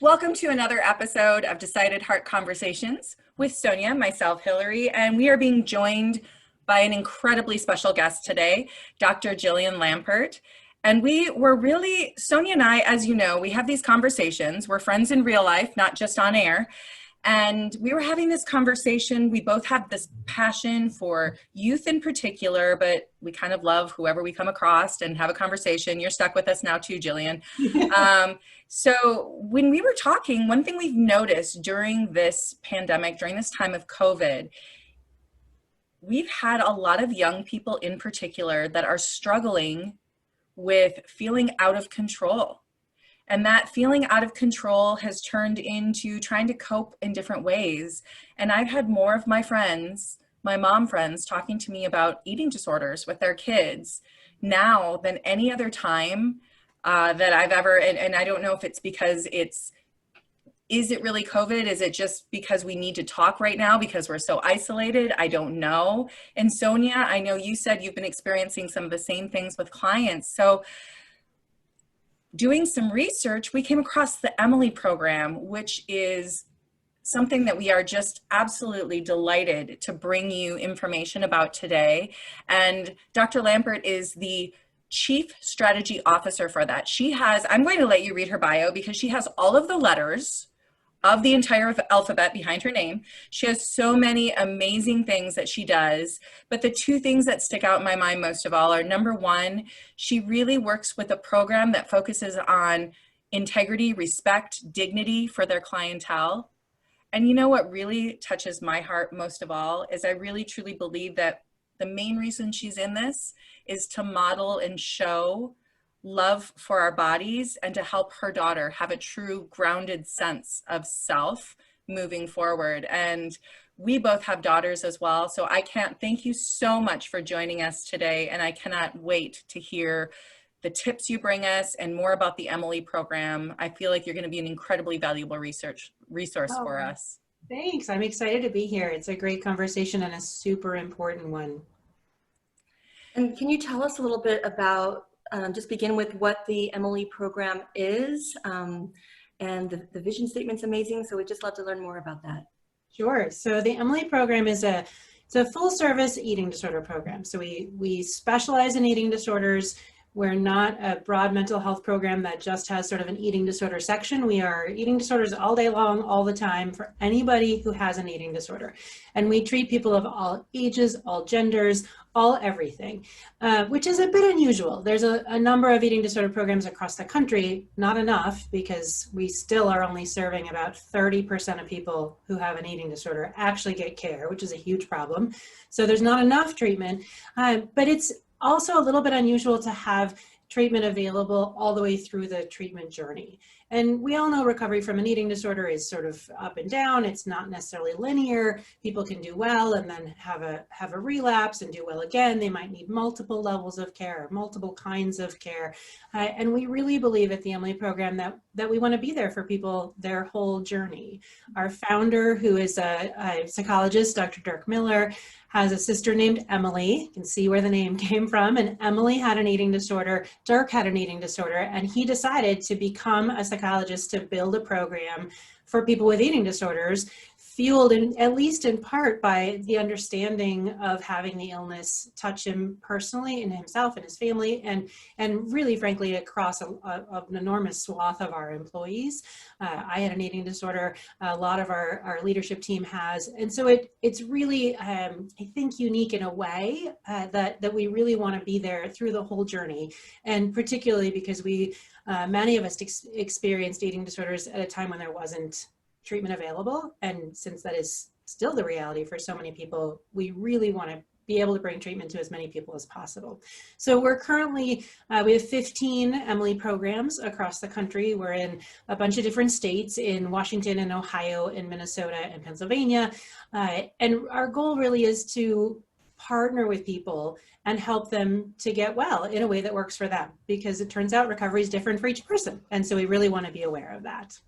Welcome to another episode of Decided Heart Conversations with Sonia, myself, Hillary, and we are being joined by an incredibly special guest today, Dr. Jillian Lampert. And Sonia and I, as you know, we have these conversations. We're friends in real life, not just on air. And we were having this conversation. We both have this passion for youth in particular, but we kind of love whoever we come across and have a conversation. You're stuck with us now too, Jillian. So when we were talking, one thing we've noticed during this pandemic, during this time of COVID, we've had a lot of young people in particular that are struggling with feeling out of control. And that feeling out of control has turned into trying to cope in different ways. And I've had more of my friends, my mom friends, talking to me about eating disorders with their kids now than any other time that I've ever, and I don't know if it's because is it really COVID? Is it just because we need to talk right now because we're so isolated? I don't know. And Sonia, I know you said you've been experiencing some of the same things with clients. So doing some research, we came across the Emily program, which is something that we are just absolutely delighted to bring you information about today. And Dr. Lampert is the Chief Strategy Officer for that. I'm going to let you read her bio because she has all of the letters of the entire alphabet behind her name. She has so many amazing things that she does, but the two things that stick out in my mind most of all are, number one, she really works with a program that focuses on integrity, respect, dignity for their clientele. And you know what really touches my heart most of all is I really truly believe that the main reason she's in this is to model and show love for our bodies and to help her daughter have a true grounded sense of self moving forward. And we both have daughters as well. So I can't thank you so much for joining us today. And I cannot wait to hear the tips you bring us and more about the Emily program. I feel like you're going to be an incredibly valuable resource for us. Thanks. I'm excited to be here. It's a great conversation and a super important one. And can you tell us a little bit about, just begin with what the Emily program is, and the vision statement's amazing, so we'd just love to learn more about that. Sure. So the Emily program is it's a full service eating disorder program. So we specialize in eating disorders. We're not a broad mental health program that just has sort of an eating disorder section. We are eating disorders all day long, all the time for anybody who has an eating disorder. And we treat people of all ages, all genders, all everything, which is a bit unusual. There's a number of eating disorder programs across the country, not enough because we still are only serving about 30% of people who have an eating disorder actually get care, which is a huge problem. So there's not enough treatment, but it's also a little bit unusual to have treatment available all the way through the treatment journey. And we all know recovery from an eating disorder is sort of up and down. It's not necessarily linear. People can do well and then have a relapse and do well again. They might need multiple levels of care, multiple kinds of care. And we really believe at the Emily program that we want to be there for people their whole journey. Our founder, who is a psychologist, Dr. Dirk Miller, has a sister named Emily. You can see where the name came from. And Emily had an eating disorder. Dirk had an eating disorder. And he decided to become a psychologist to build a program for people with eating disorders, fueled at least in part by the understanding of having the illness touch him personally and himself and his family, and really, frankly, across an enormous swath of our employees. I had an eating disorder. A lot of our leadership team has. And so it's really, I think, unique in a way that we really want to be there through the whole journey. And particularly because many of us experienced eating disorders at a time when there wasn't treatment available. And since that is still the reality for so many people, we really want to be able to bring treatment to as many people as possible. So we're currently, we have 15 Emily programs across the country. We're in a bunch of different states, in Washington and Ohio and Minnesota and Pennsylvania. And our goal really is to partner with people and help them to get well in a way that works for them, because it turns out recovery is different for each person. And so we really want to be aware of that.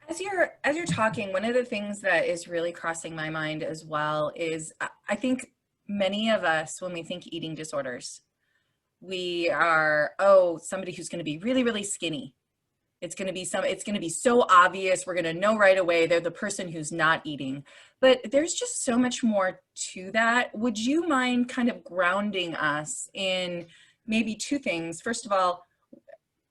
As you're talking, one of the things that is really crossing my mind as well is I think many of us, when we think eating disorders, we are, somebody who's going to be really, really skinny it's going to be so obvious. We're going to know right away they're the person who's not eating. But there's just so much more to that. Would you mind kind of grounding us in maybe two things? First of all,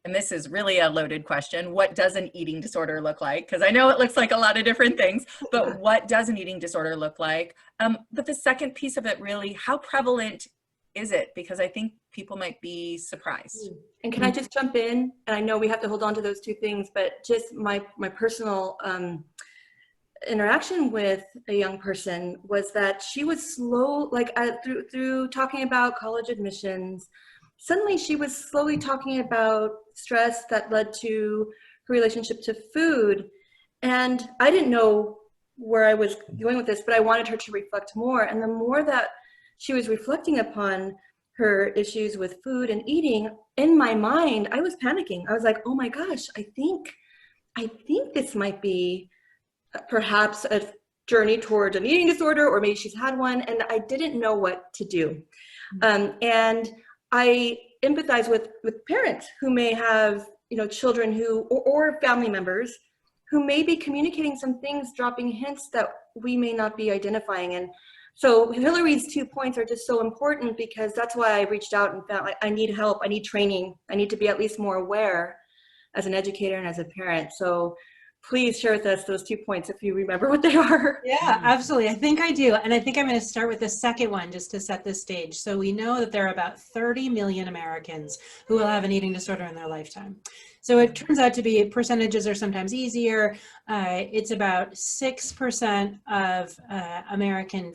and this is really a loaded question, what does an eating disorder look like? Because I know it looks like a lot of different things, but what does an eating disorder look like? But the second piece of it, really, how prevalent is it? Because I think people might be surprised. And can I just jump in? And I know we have to hold on to those two things, but just my personal interaction with a young person was that she was slow, like through talking about college admissions, suddenly she was slowly talking about stress that led to her relationship to food. And I didn't know where I was going with this, but I wanted her to reflect more. And the more that she was reflecting upon her issues with food and eating, in my mind, I was panicking. I was like, oh my gosh, I think this might be perhaps a journey towards an eating disorder, or maybe she's had one, and I didn't know what to do. And I empathize with parents who may have, children who, or family members who may be communicating some things, dropping hints that we may not be identifying. And so Hillary's 2 points are just so important, because that's why I reached out and found I need help, I need training, I need to be at least more aware as an educator and as a parent. So please share with us those 2 points if you remember what they are. Yeah, absolutely. I think I do. And I think I'm going to start with the second one just to set the stage. So we know that there are about 30 million Americans who will have an eating disorder in their lifetime. So it turns out to be, percentages are sometimes easier. It's about 6% of American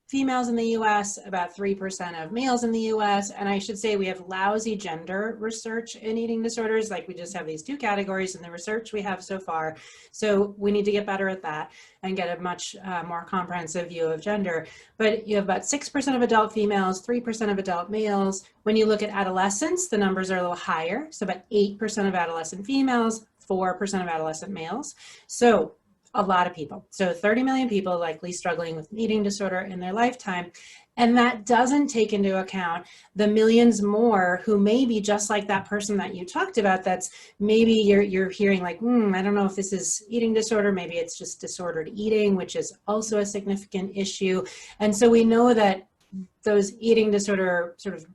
females in the US, about 3% of males in the US. And I should say we have lousy gender research in eating disorders. Like, we just have these two categories in the research we have so far. So we need to get better at that and get a much more comprehensive view of gender. But you have about 6% of adult females, 3% of adult males. When you look at adolescents, the numbers are a little higher. So about 8% of adolescent females, 4% of adolescent males. So a lot of people. So 30 million people likely struggling with an eating disorder in their lifetime. And that doesn't take into account the millions more who may be just like that person that you talked about. That's maybe you're hearing like, I don't know if this is eating disorder. Maybe it's just disordered eating, which is also a significant issue. And so we know that those eating disorder, sort of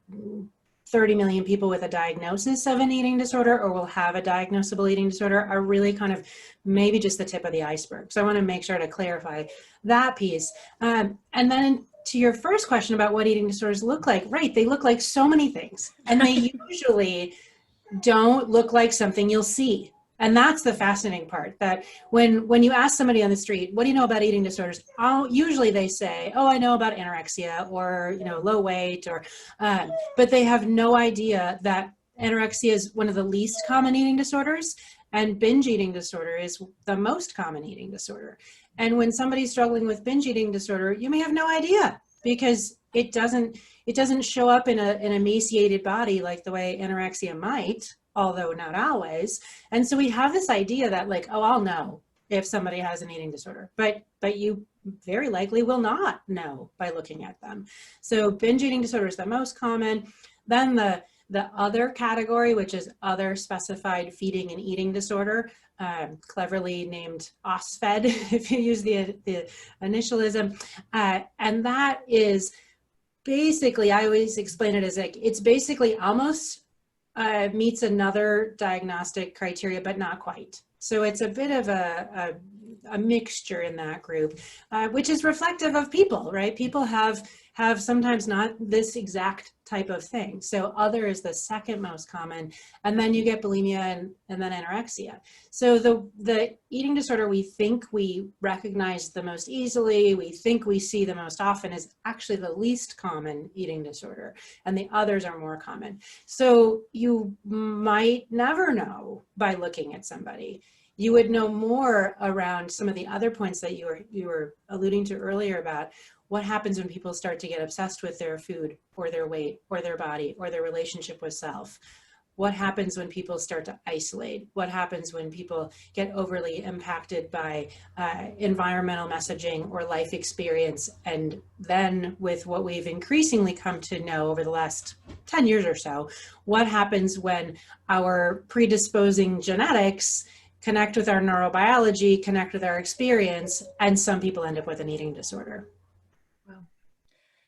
30 million people with a diagnosis of an eating disorder or will have a diagnosable eating disorder, are really kind of maybe just the tip of the iceberg. So I want to make sure to clarify that piece. And then to your first question about what eating disorders look like, right, they look like so many things, and they usually don't look like something you'll see. And that's the fascinating part, that when you ask somebody on the street, what do you know about eating disorders? Usually they say, oh, I know about anorexia, or low weight, or but they have no idea that anorexia is one of the least common eating disorders, and binge eating disorder is the most common eating disorder. And when somebody's struggling with binge eating disorder, you may have no idea, because it doesn't show up in an emaciated body like the way anorexia might, although not always. And so we have this idea that, like, oh, I'll know if somebody has an eating disorder, but you very likely will not know by looking at them. So binge eating disorder is the most common. Then the other category, which is other specified feeding and eating disorder, cleverly named OSFED, if you use the initialism. And that is basically, I always explain it as like, it's basically almost meets another diagnostic criteria, but not quite. So it's a bit of a mixture in that group, which is reflective of people, right? People have sometimes not this exact type of thing. So other is the second most common, and then you get bulimia and then anorexia. So the eating disorder we think we recognize the most easily, we think we see the most often, is actually the least common eating disorder, and the others are more common. So you might never know by looking at somebody. You would know more around some of the other points that you were alluding to earlier about what happens when people start to get obsessed with their food or their weight or their body or their relationship with self. what happens when people start to isolate? What happens when people get overly impacted by environmental messaging or life experience? And then with what we've increasingly come to know over the last 10 years or so, what happens when our predisposing genetics connect with our neurobiology, connect with our experience, and some people end up with an eating disorder.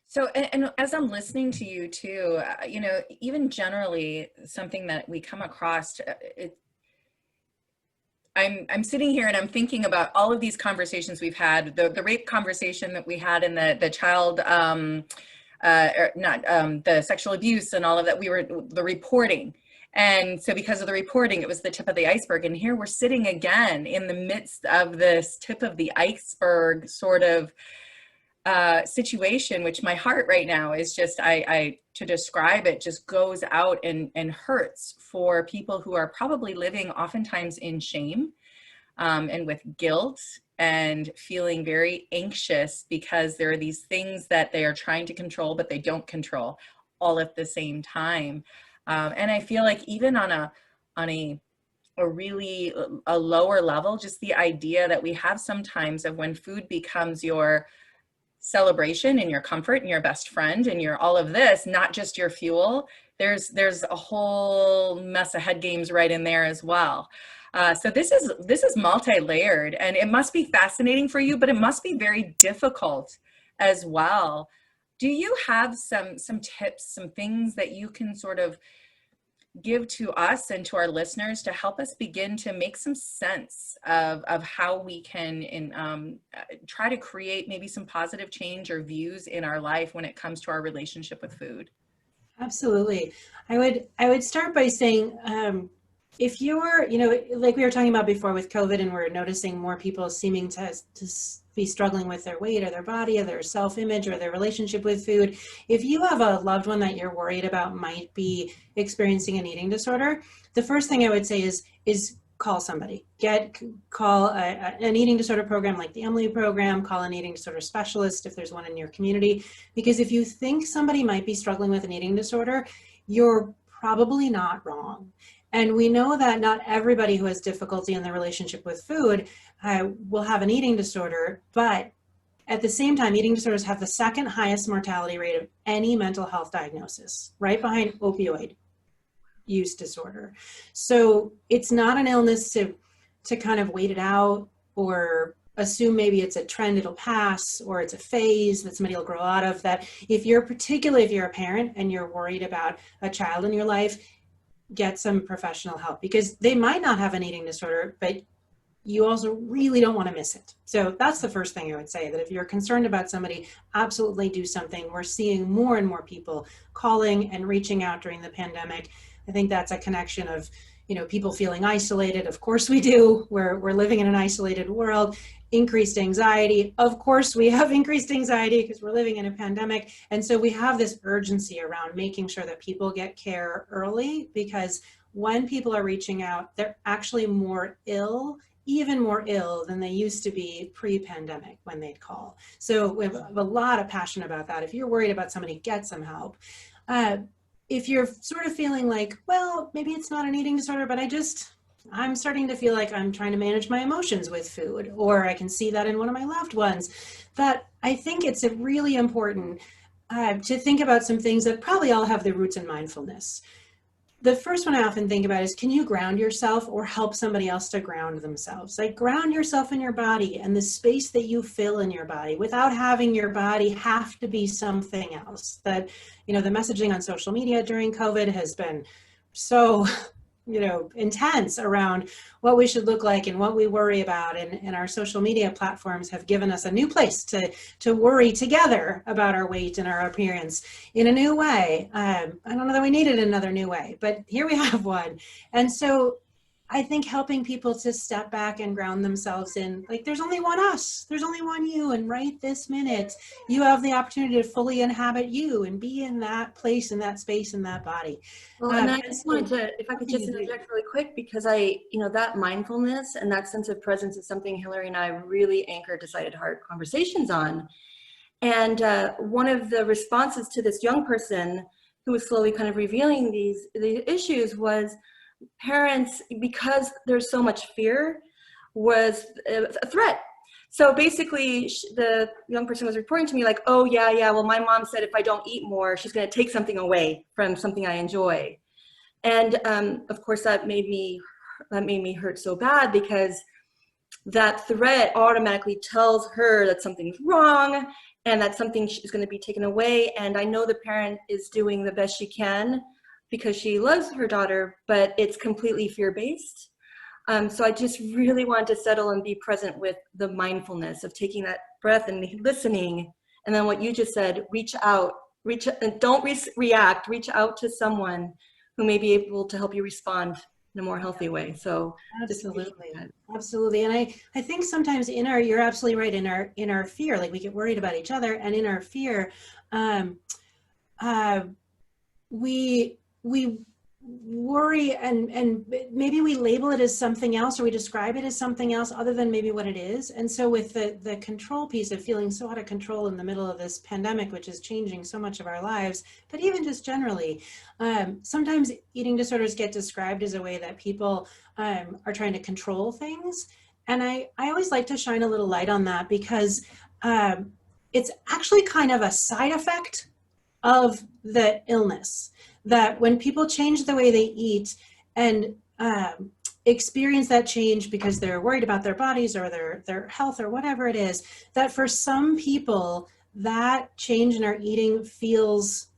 So, and as I'm listening to you too, you know, even generally something that we come across, I'm sitting here and I'm thinking about all of these conversations we've had, the rape conversation that we had in the child, the sexual abuse and all of that, the reporting. And so because of the reporting, it was the tip of the iceberg. And here we're sitting again in the midst of this tip of the iceberg sort of situation, which my heart right now is just, to describe it, just goes out and hurts for people who are probably living oftentimes in shame and with guilt and feeling very anxious because there are these things that they are trying to control, but they don't control all at the same time. And I feel like even on a really lower level, just the idea that we have sometimes of when food becomes your celebration and your comfort and your best friend and your all of this, not just your fuel, there's a whole mess of head games right in there as well. So this is multi-layered, and it must be fascinating for you, but it must be very difficult as well. Do you have some tips, some things that you can sort of give to us and to our listeners to help us begin to make some sense of how we can try to create maybe some positive change or views in our life when it comes to our relationship with food? Absolutely. I would start by saying, if you're, you know, like we were talking about before with COVID, and we're noticing more people seeming to be struggling with their weight or their body or their self-image or their relationship with food. If you have a loved one that you're worried about might be experiencing an eating disorder, the first thing I would say is call somebody. Call an eating disorder program like the Emily program, call an eating disorder specialist if there's one in your community. Because if you think somebody might be struggling with an eating disorder, you're probably not wrong. And we know that not everybody who has difficulty in their relationship with food will have an eating disorder, but at the same time, eating disorders have the second highest mortality rate of any mental health diagnosis, right behind opioid use disorder. So it's not an illness to kind of wait it out or assume maybe it's a trend, it'll pass, or it's a phase that somebody will grow out of. That particularly if you're a parent and you're worried about a child in your life, get some professional help, because they might not have an eating disorder, but you also really don't want to miss it. So that's the first thing I would say, that if you're concerned about somebody, absolutely do something. We're seeing more and more people calling and reaching out during the pandemic. I think that's a connection of, you know, people feeling isolated. Of course we do. We're living in an isolated world. Increased anxiety. Of course we have increased anxiety because we're living in a pandemic. And so we have this urgency around making sure that people get care early, because when people are reaching out, they're actually more ill, even more ill than they used to be pre-pandemic when they'd call. So we have a lot of passion about that. If you're worried about somebody, get some help. If you're sort of feeling like, well, maybe it's not an eating disorder, but I'm starting to feel like I'm trying to manage my emotions with food, or I can see that in one of my loved ones, that I think it's really important to think about some things that probably all have their roots in mindfulness. The first one I often think about is, can you ground yourself or help somebody else to ground themselves? Like, ground yourself in your body and the space that you fill in your body without having your body have to be something else. That, you know, the messaging on social media during COVID has been so, you know, intense around what we should look like and what we worry about. And our social media platforms have given us a new place to worry together about our weight and our appearance in a new way. I don't know that we needed another new way, but here we have one. And so I think helping people to step back and ground themselves in, like, there's only one us, there's only one you, and right this minute, you have the opportunity to fully inhabit you and be in that place, in that space, in that body. Well, and I just wanted to, if I could just interject really quick, because that mindfulness and that sense of presence is something Hillary and I really anchored Decided Heart conversations on. And one of the responses to this young person who was slowly kind of revealing the issues was parents, because there's so much fear, was a threat. So basically, the young person was reporting to me like, oh, yeah, well, my mom said if I don't eat more, she's going to take something away from something I enjoy. And of course, that made me hurt so bad, because that threat automatically tells her that something's wrong and that something is going to be taken away. And I know the parent is doing the best she can because she loves her daughter, but it's completely fear-based. So I just really want to settle and be present with the mindfulness of taking that breath and listening. And then what you just said, reach out, and don't react, reach out to someone who may be able to help you respond in a more healthy way. So absolutely, absolutely. And I think sometimes you're absolutely right, in our fear, like we get worried about each other, and in our fear, we worry, and maybe we label it as something else, or we describe it as something else other than maybe what it is. And so with the control piece of feeling so out of control in the middle of this pandemic, which is changing so much of our lives, but even just generally, sometimes eating disorders get described as a way that people are trying to control things. And I always like to shine a little light on that, because it's actually kind of a side effect of the illness. That when people change the way they eat and experience that change because they're worried about their bodies or their health or whatever it is, that for some people, that change in our eating feels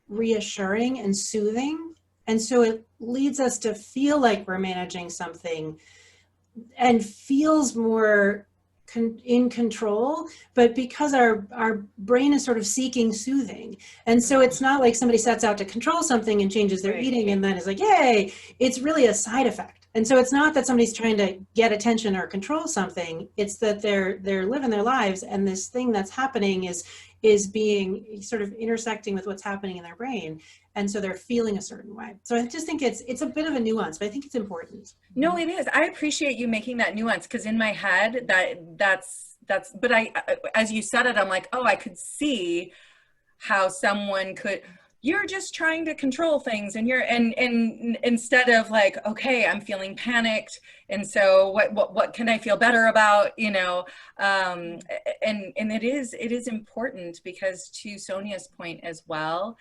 reassuring and soothing. And so it leads us to feel like we're managing something and feels more in control, but because our brain is sort of seeking soothing. And so it's not like somebody sets out to control something and changes their eating and then is like, yay, it's really a side effect. And so it's not that somebody's trying to get attention or control something, it's that they're living their lives, and this thing that's happening is being sort of intersecting with what's happening in their brain. And so they're feeling a certain way. So I just think it's a bit of a nuance, but I think it's important. No, it is. I appreciate you making that nuance, because in my head that's, but as you said it, I'm like, oh, I could see how someone could, you're just trying to control things, and and instead of like, okay, I'm feeling panicked, and so what can I feel better about, and it is important, because to Sonia's point as well,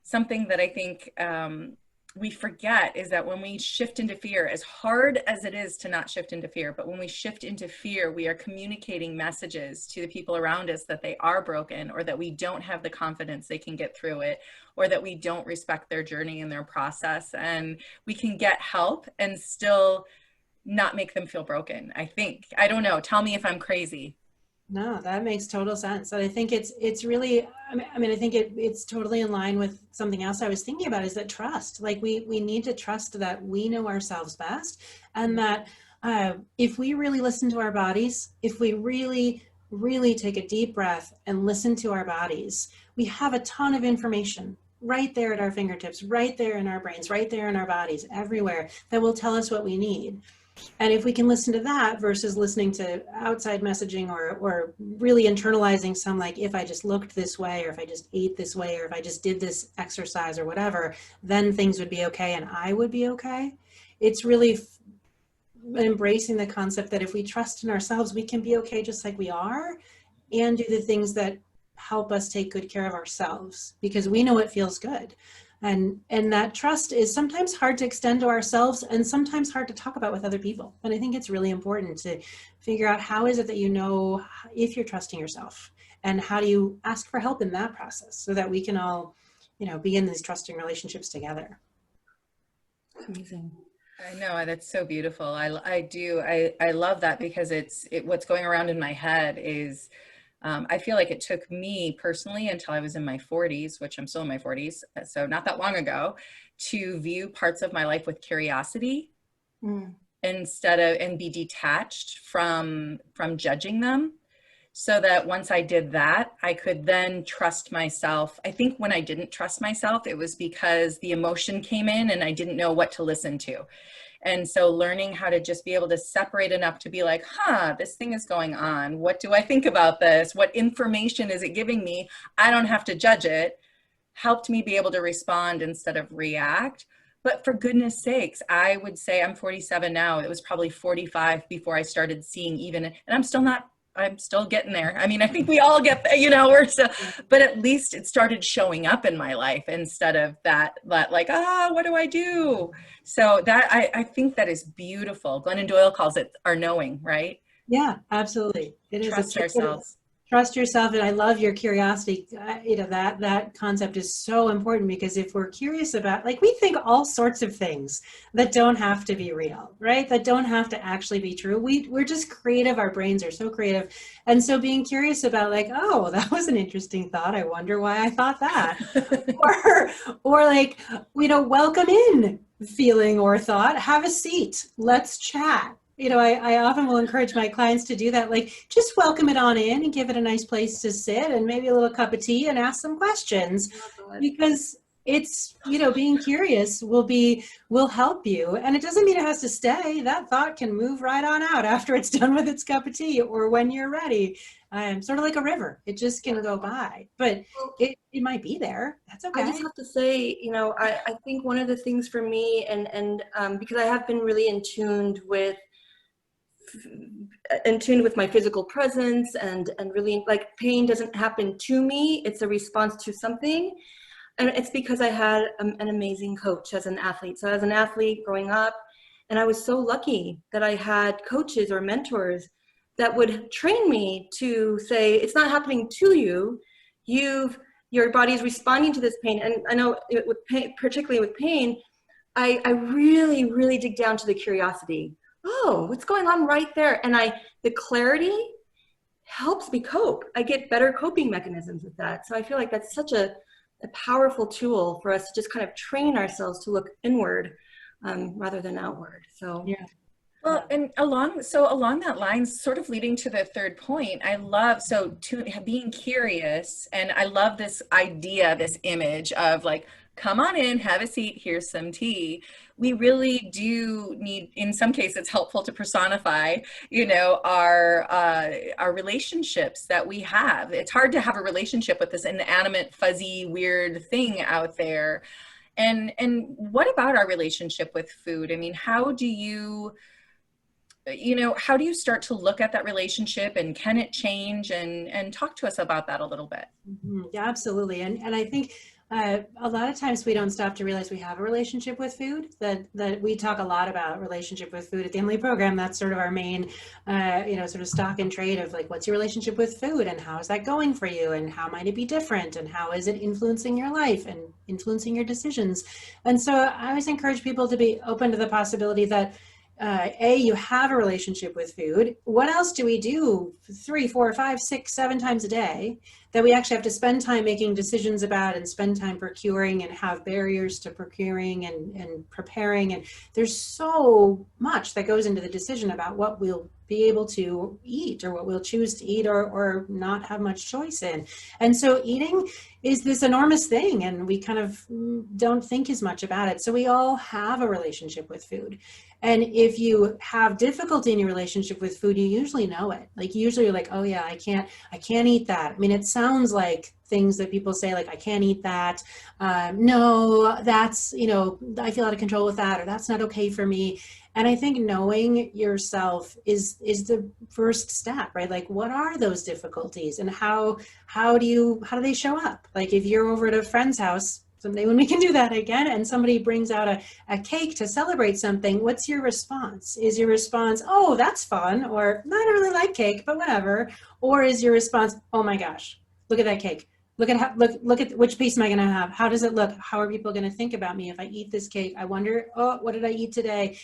something that I think we forget is that when we shift into fear, as hard as it is to not shift into fear, but when we shift into fear, we are communicating messages to the people around us that they are broken, or that we don't have the confidence they can get through it, or that we don't respect their journey and their process. And we can get help and still not make them feel broken, I think. I don't know. Tell me if I'm crazy. No, that makes total sense. And I think it's really, I mean, I think it's totally in line with something else I was thinking about, is that trust. Like we need to trust that we know ourselves best, and that if we really listen to our bodies, if we really, really take a deep breath and listen to our bodies, we have a ton of information right there at our fingertips, right there in our brains, right there in our bodies, everywhere, that will tell us what we need. And if we can listen to that versus listening to outside messaging, or really internalizing some, like, if I just looked this way, or if I just ate this way, or if I just did this exercise or whatever, then things would be okay and I would be okay. It's really embracing the concept that if we trust in ourselves, we can be okay just like we are, and do the things that help us take good care of ourselves, because we know it feels good. And that trust is sometimes hard to extend to ourselves, and sometimes hard to talk about with other people. And I think it's really important to figure out, how is it that you know if you're trusting yourself, and how do you ask for help in that process, so that we can all, be in these trusting relationships together. Amazing. I know, that's so beautiful. I love that, because what's going around in my head is, I feel like it took me personally until I was in my 40s, which I'm still in my 40s, so not that long ago, to view parts of my life with curiosity and be detached from judging them, so that once I did that, I could then trust myself. I think when I didn't trust myself, it was because the emotion came in and I didn't know what to listen to. And so learning how to just be able to separate enough to be like, this thing is going on. What do I think about this? What information is it giving me? I don't have to judge it. helped me be able to respond instead of react. But for goodness sakes, I would say I'm 47 now. It was probably 45 before I started seeing even, and I'm still getting there. I mean, I think we all get, we're so, but at least it started showing up in my life instead of that like, what do I do? So that, I think that is beautiful. Glennon Doyle calls it our knowing, right? Yeah, absolutely. It is. Trust ourselves. Trust yourself, and I love your curiosity. That concept is so important, because if we're curious about, like, we think all sorts of things that don't have to be real, right? That don't have to actually be true. We're just creative. Our brains are so creative. And so being curious about, like, oh, that was an interesting thought. I wonder why I thought that. or like, welcome in feeling or thought, have a seat, let's chat. I often will encourage my clients to do that, like, just welcome it on in and give it a nice place to sit and maybe a little cup of tea and ask some questions, because it's, being curious will help you. And it doesn't mean it has to stay. That thought can move right on out after it's done with its cup of tea, or when you're ready. Sort of like a river. It just can go by, but it might be there. That's okay. I just have to say, I think one of the things for me, and because I have been really in tune with my physical presence, and really, like, pain doesn't happen to me, it's a response to something. And it's because I had an amazing coach as an athlete. So as an athlete growing up, and I was so lucky that I had coaches or mentors that would train me to say, it's not happening to you, your body's responding to this pain. And I know with pain, particularly with pain, I really, really dig down to the curiosity. Oh, what's going on right there? And the clarity helps me cope. I get better coping mechanisms with that. So I feel like that's such a powerful tool for us to just kind of train ourselves to look inward rather than outward. So yeah. Well, and along that line, sort of leading to the third point, I love, being curious, and I love this idea, this image of, like, come on in, have a seat, here's some tea. We really do need, in some cases, it's helpful to personify, our relationships that we have. It's hard to have a relationship with this inanimate, fuzzy, weird thing out there. And what about our relationship with food? I mean, how do you start to look at that relationship, and can it change, and talk to us about that a little bit? Mm-hmm. Yeah, absolutely. And I think a lot of times we don't stop to realize we have a relationship with food, that we talk a lot about relationship with food at the Emily program. That's sort of our main, sort of stock and trade of, like, what's your relationship with food, and how is that going for you, and how might it be different, and how is it influencing your life and influencing your decisions? And so I always encourage people to be open to the possibility that you have a relationship with food. What else do we do 3, 4, 5, 6, 7 times a day that we actually have to spend time making decisions about, and spend time procuring, and have barriers to procuring and preparing? And there's so much that goes into the decision about what we'll be able to eat, or what we'll choose to eat, or not have much choice in. And so eating is this enormous thing, and we kind of don't think as much about it. So we all have a relationship with food. And if you have difficulty in your relationship with food, you usually know it. Like, usually you're like, oh yeah, I can't eat that. I mean, it sounds like things that people say, like, I can't eat that. No, that's, I feel out of control with that, or that's not okay for me. And I think knowing yourself is the first step, right? Like, what are those difficulties, and how do they show up? Like, if you're over at a friend's house someday, when we can do that again, and somebody brings out a cake to celebrate something, what's your response? Is your response, oh, that's fun, or I don't really like cake, but whatever? Or is your response, oh my gosh, look at that cake. Look at which piece am I going to have? How does it look? How are people going to think about me if I eat this cake? I wonder, oh, what did I eat today?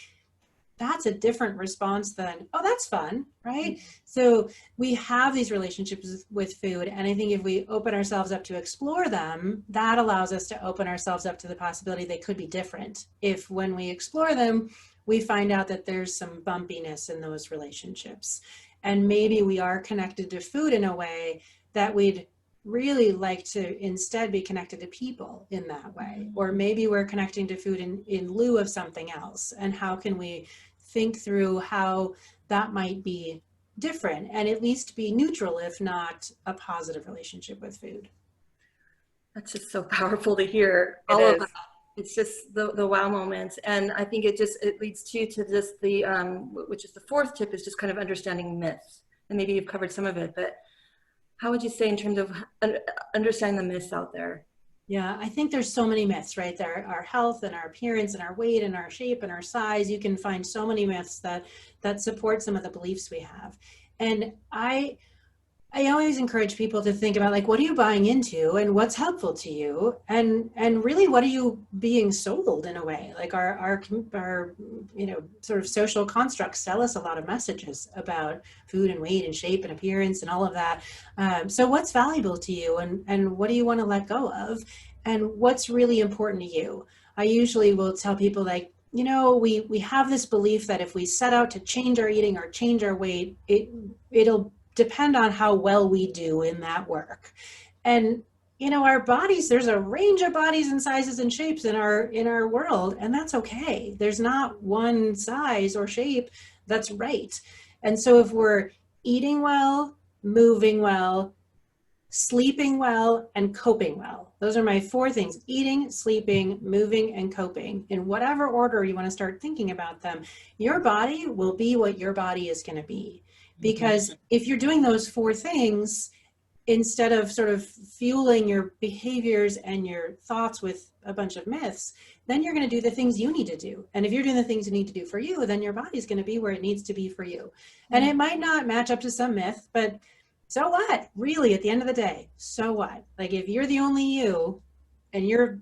That's a different response than, oh, that's fun, right? Mm-hmm. So we have these relationships with food, and I think if we open ourselves up to explore them, that allows us to open ourselves up to the possibility they could be different. If when we explore them, we find out that there's some bumpiness in those relationships, and maybe we are connected to food in a way that we'd really like to instead be connected to people in that way. Or maybe we're connecting to food in lieu of something else, and how can we think through how that might be different, and at least be neutral, if not a positive relationship with food. That's just so powerful to hear. It All of is. that. It's just the wow moments. And I think it leads to just the, which is the fourth tip, is just kind of understanding myths. And maybe you've covered some of it, but how would you say in terms of understanding the myths out there? Yeah, I think there's so many myths, right? There, our health and our appearance and our weight and our shape and our size. You can find so many myths that support some of the beliefs we have. And I always encourage people to think about, like, what are you buying into and what's helpful to you, and really what are you being sold in a way. Like our sort of social constructs tell us a lot of messages about food and weight and shape and appearance and all of that. So what's valuable to you, and what do you want to let go of, and what's really important to you. I usually will tell people, like, we have this belief that if we set out to change our eating or change our weight, it'll depend on how well we do in that work. And our bodies, there's a range of bodies and sizes and shapes in our world, and that's okay. There's not one size or shape that's right. And so if we're eating well, moving well, sleeping well, and coping well, those are my four things: eating, sleeping, moving, and coping. In whatever order you want to start thinking about them, your body will be what your body is going to be. Because if you're doing those four things, instead of sort of fueling your behaviors and your thoughts with a bunch of myths, then you're going to do the things you need to do. And if you're doing the things you need to do for you, then your body's going to be where it needs to be for you. And it might not match up to some myth, but so what? Really, at the end of the day, so what? Like, if you're the only you, and you're,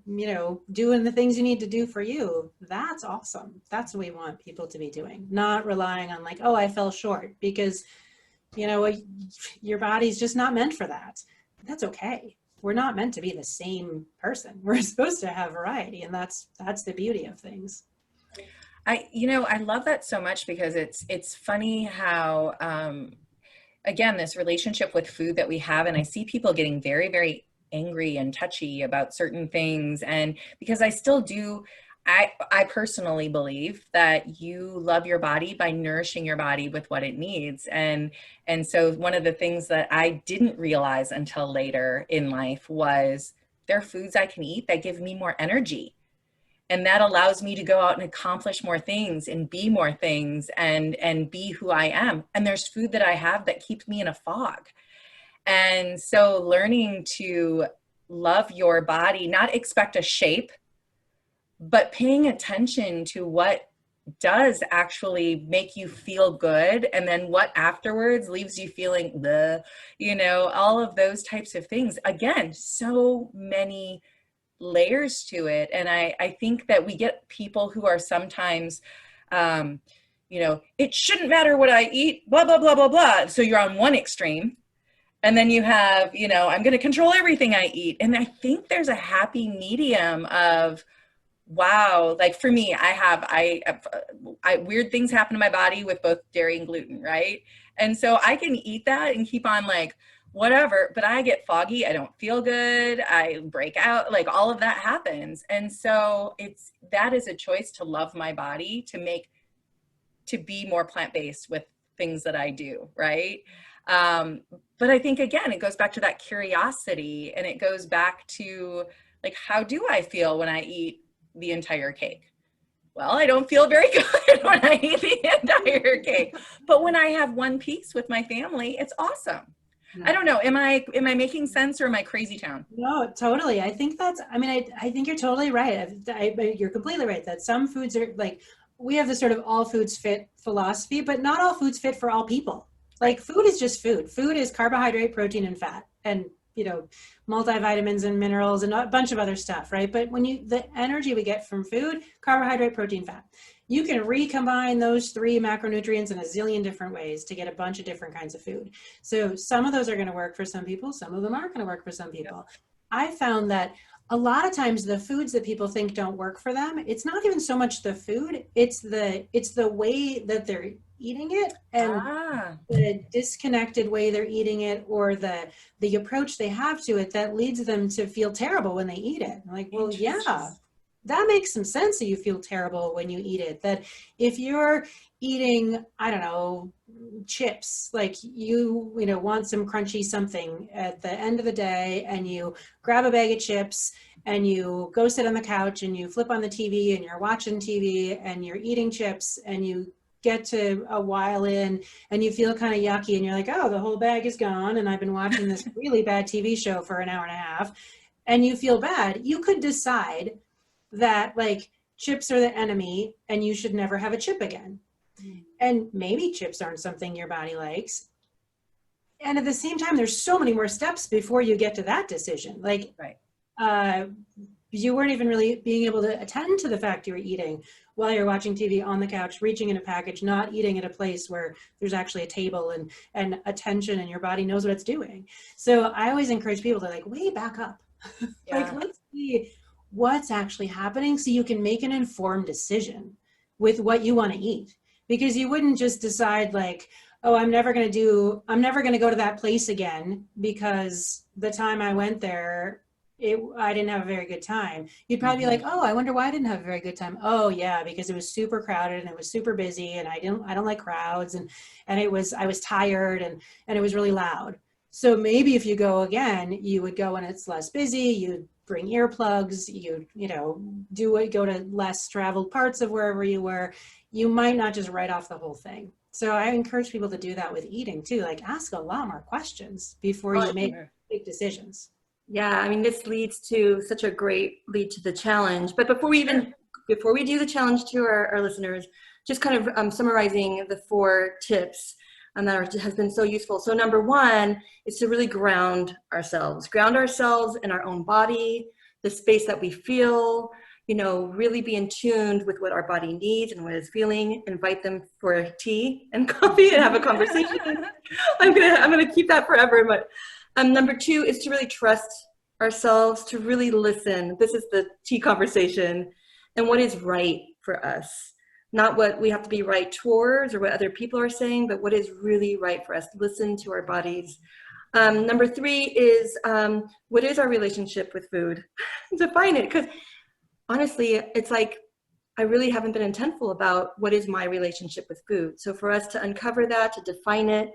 doing the things you need to do for you, that's awesome. That's what we want people to be doing, not relying on, like, oh, I fell short, because, your body's just not meant for that. That's okay. We're not meant to be the same person. We're supposed to have variety, and that's the beauty of things. I love that so much, because it's funny how, again, this relationship with food that we have, and I see people getting very, very angry and touchy about certain things. And because I still do, I personally believe that you love your body by nourishing your body with what it needs. And so one of the things that I didn't realize until later in life was there are foods I can eat that give me more energy. And that allows me to go out and accomplish more things and be more things and be who I am. And there's food that I have that keeps me in a fog. And so learning to love your body, not expect a shape, but paying attention to what does actually make you feel good, and then what afterwards leaves you feeling all of those types of things. Again, so many layers to it. And I think that we get people who are sometimes, it shouldn't matter what I eat, blah, blah, blah, blah, blah. So you're on one extreme. And then you have, I'm going to control everything I eat. And I think there's a happy medium of, wow, like for me, I weird things happen to my body with both dairy and gluten, right? And so I can eat that and keep on like, whatever, but I get foggy. I don't feel good. I break out, like all of that happens. And so that is a choice to love my body, to be more plant-based with things that I do, right? But I think, again, it goes back to that curiosity, and it goes back to, like, how do I feel when I eat the entire cake? Well, I don't feel very good when I eat the entire cake, but when I have one piece with my family, it's awesome. I don't know. Am I making sense, or am I crazy town? No, totally. I think I think you're totally right. You're completely right that some foods are, like, we have this sort of all foods fit philosophy, but not all foods fit for all people. Like, food is just food. Food is carbohydrate, protein, and fat, and, multivitamins and minerals and a bunch of other stuff, right? But the energy we get from food, carbohydrate, protein, fat, you can recombine those three macronutrients in a zillion different ways to get a bunch of different kinds of food. So some of those are going to work for some people. Some of them aren't going to work for some people. I found that a lot of times the foods that people think don't work for them, it's not even so much the food, it's the way that they're eating it, and the disconnected way they're eating it, or the approach they have to it, that leads them to feel terrible when they eat it. I'm like, well, yeah, that makes some sense that you feel terrible when you eat it. That if you're eating, I don't know, chips, like you know, want some crunchy something at the end of the day, and you grab a bag of chips and you go sit on the couch and you flip on the TV and you're watching TV and you're eating chips, and you get to a while in and you feel kind of yucky and you're like, oh, the whole bag is gone and I've been watching this really bad TV show for an hour and a half, and you feel bad. You could decide that like chips are the enemy and you should never have a chip again. And maybe chips aren't something your body likes. And at the same time, there's so many more steps before you get to that decision. Like, you weren't even really being able to attend to the fact you were eating while you're watching TV on the couch, reaching in a package, not eating at a place where there's actually a table and attention and your body knows what it's doing. So I always encourage people to like way back up. Like, let's see what's actually happening so you can make an informed decision with what you want to eat. Because you wouldn't just decide like, oh, I'm never going to go to that place again because the time I went there, I didn't have a very good time. You'd probably be like, oh, I wonder why I didn't have a very good time. Oh yeah, because it was super crowded and it was super busy and I don't like crowds and I was tired and it was really loud. So maybe if you go again, you would go when it's less busy, you'd bring earplugs, you know, go to less traveled parts of wherever you were. You might not just write off the whole thing. So I encourage people to do that with eating too, like ask a lot more questions before you make big decisions. Yeah, I mean, this leads to such a great lead to the challenge. But before we do the challenge to our listeners, just kind of summarizing the 4 tips that has been so useful. So number 1 is to really ground ourselves in our own body, the space that we feel, you know, really be in tune with what our body needs and what it's feeling, invite them for tea and coffee and have a conversation. I'm gonna keep that forever. But number 2 is to really trust ourselves, to really listen. This is the tea conversation and what is right for us. Not what we have to be right towards or what other people are saying, but what is really right for us. Listen to our bodies. Number 3 is what is our relationship with food? Define it, because honestly, it's like I really haven't been intentful about what is my relationship with food. So for us to uncover that, to define it,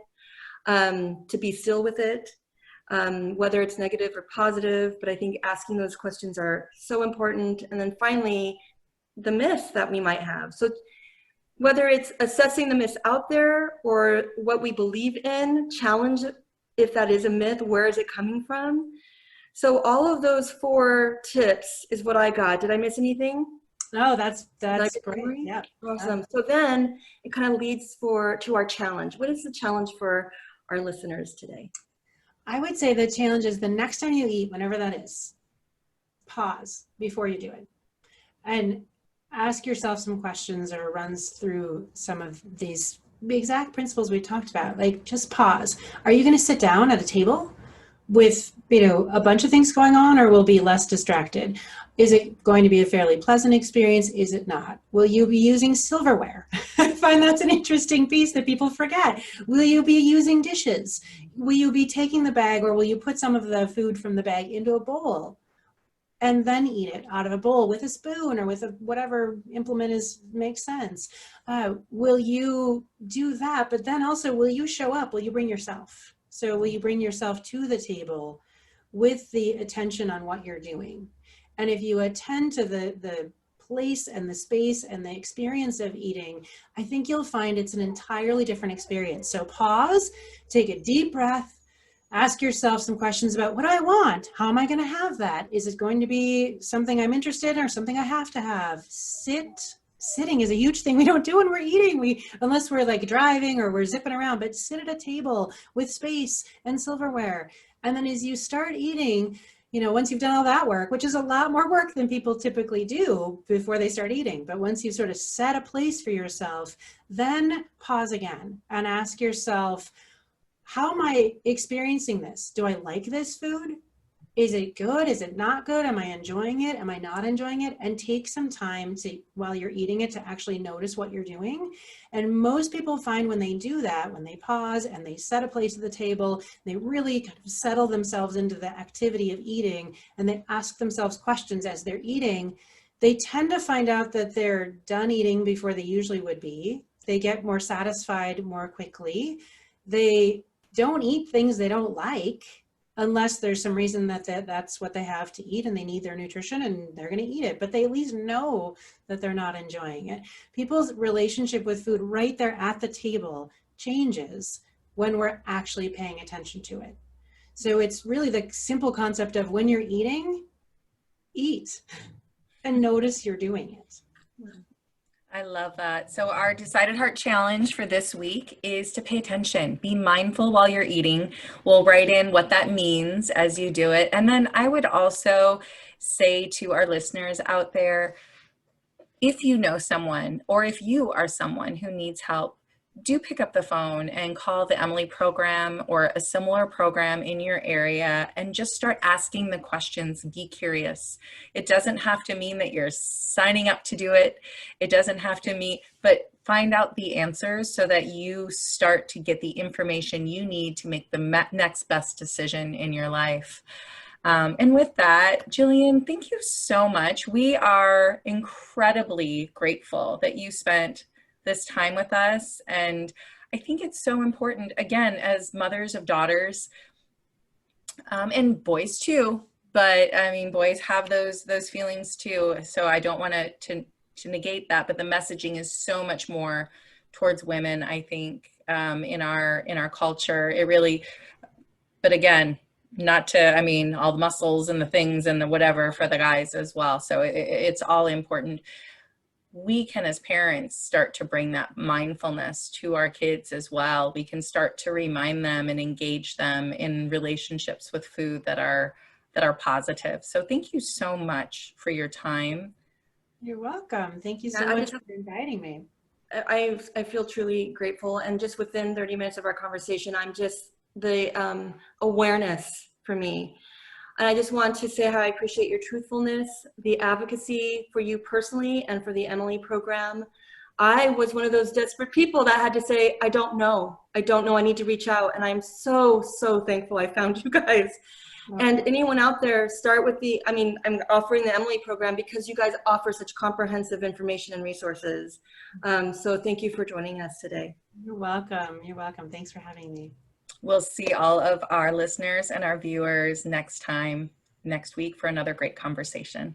to be still with it, whether it's negative or positive, but I think asking those questions are so important. And then finally, the myths that we might have. So whether it's assessing the myths out there or what we believe in, challenge if that is a myth, where is it coming from? So all of those 4 tips is what I got. Did I miss anything? No, that's great. Yeah. Awesome. So then it kind of leads to our challenge. What is the challenge for our listeners today? I would say the challenge is the next time you eat, whenever that is, pause before you do it and ask yourself some questions, or runs through some of these exact principles we talked about. Like, just pause. Are you going to sit down at a table with, you know, a bunch of things going on, or will be less distracted? Is it going to be a fairly pleasant experience? Is it not? Will you be using silverware? I find that's an interesting piece that people forget. Will you be using dishes? Will you be taking the bag, or will you put some of the food from the bag into a bowl and then eat it out of a bowl with a spoon or with whatever implement makes sense? Will you do that? But then also, will you show up? Will you bring yourself? So will you bring yourself to the table with the attention on what you're doing? And if you attend to the place and the space and the experience of eating, I think you'll find it's an entirely different experience. So pause, take a deep breath, ask yourself some questions about, what do I want? How am I going to have that? Is it going to be something I'm interested in or something I have to have? Sitting is a huge thing we don't do when we're eating, unless we're like driving or we're zipping around, but sit at a table with space and silverware. And then as you start eating, you know, once you've done all that work, which is a lot more work than people typically do before they start eating, but once you sort of set a place for yourself, then pause again and ask yourself, how am I experiencing this? Do I like this food? Is it good? Is it not good? Am I enjoying it? Am I not enjoying it? And take some time while you're eating it, to actually notice what you're doing. And most people find when they do that, when they pause and they set a place at the table, they really kind of settle themselves into the activity of eating, and they ask themselves questions as they're eating, they tend to find out that they're done eating before they usually would be. They get more satisfied more quickly. They don't eat things they don't like unless there's some reason that that's what they have to eat and they need their nutrition and they're going to eat it, but they at least know that they're not enjoying it. People's relationship with food right there at the table changes when we're actually paying attention to it. So it's really the simple concept of when you're eating, eat and notice you're doing it. I love that. So our Decided Heart Challenge for this week is to pay attention. Be mindful while you're eating. We'll write in what that means as you do it. And then I would also say to our listeners out there, if you know someone or if you are someone who needs help, do pick up the phone and call the Emily program or a similar program in your area and just start asking the questions. Be curious. It doesn't have to mean that you're signing up to do it. It doesn't have to mean, but find out the answers so that you start to get the information you need to make the next best decision in your life. And with that, Jillian, thank you so much. We are incredibly grateful that you spent this time with us. And I think it's so important, again, as mothers of daughters, and boys too, but I mean, boys have those feelings too. So I don't want to negate that, but the messaging is so much more towards women, I think, in our culture. It really, but again, not to, I mean, all the muscles and the things and the whatever for the guys as well. So it's all important. We can, as parents, start to bring that mindfulness to our kids as well. We can start to remind them and engage them in relationships with food that are positive. So thank you so much for your time. You're welcome. Thank you so much for inviting me. I feel truly grateful. And just within 30 minutes of our conversation, I'm just the awareness for me. And I just want to say how I appreciate your truthfulness, the advocacy for you personally and for the Emily program. I was one of those desperate people that had to say, I don't know, I need to reach out. And I'm so, so thankful I found you guys. Okay. And anyone out there, start with I'm offering the Emily program because you guys offer such comprehensive information and resources. So thank you for joining us today. You're welcome. You're welcome. Thanks for having me. We'll see all of our listeners and our viewers next week for another great conversation.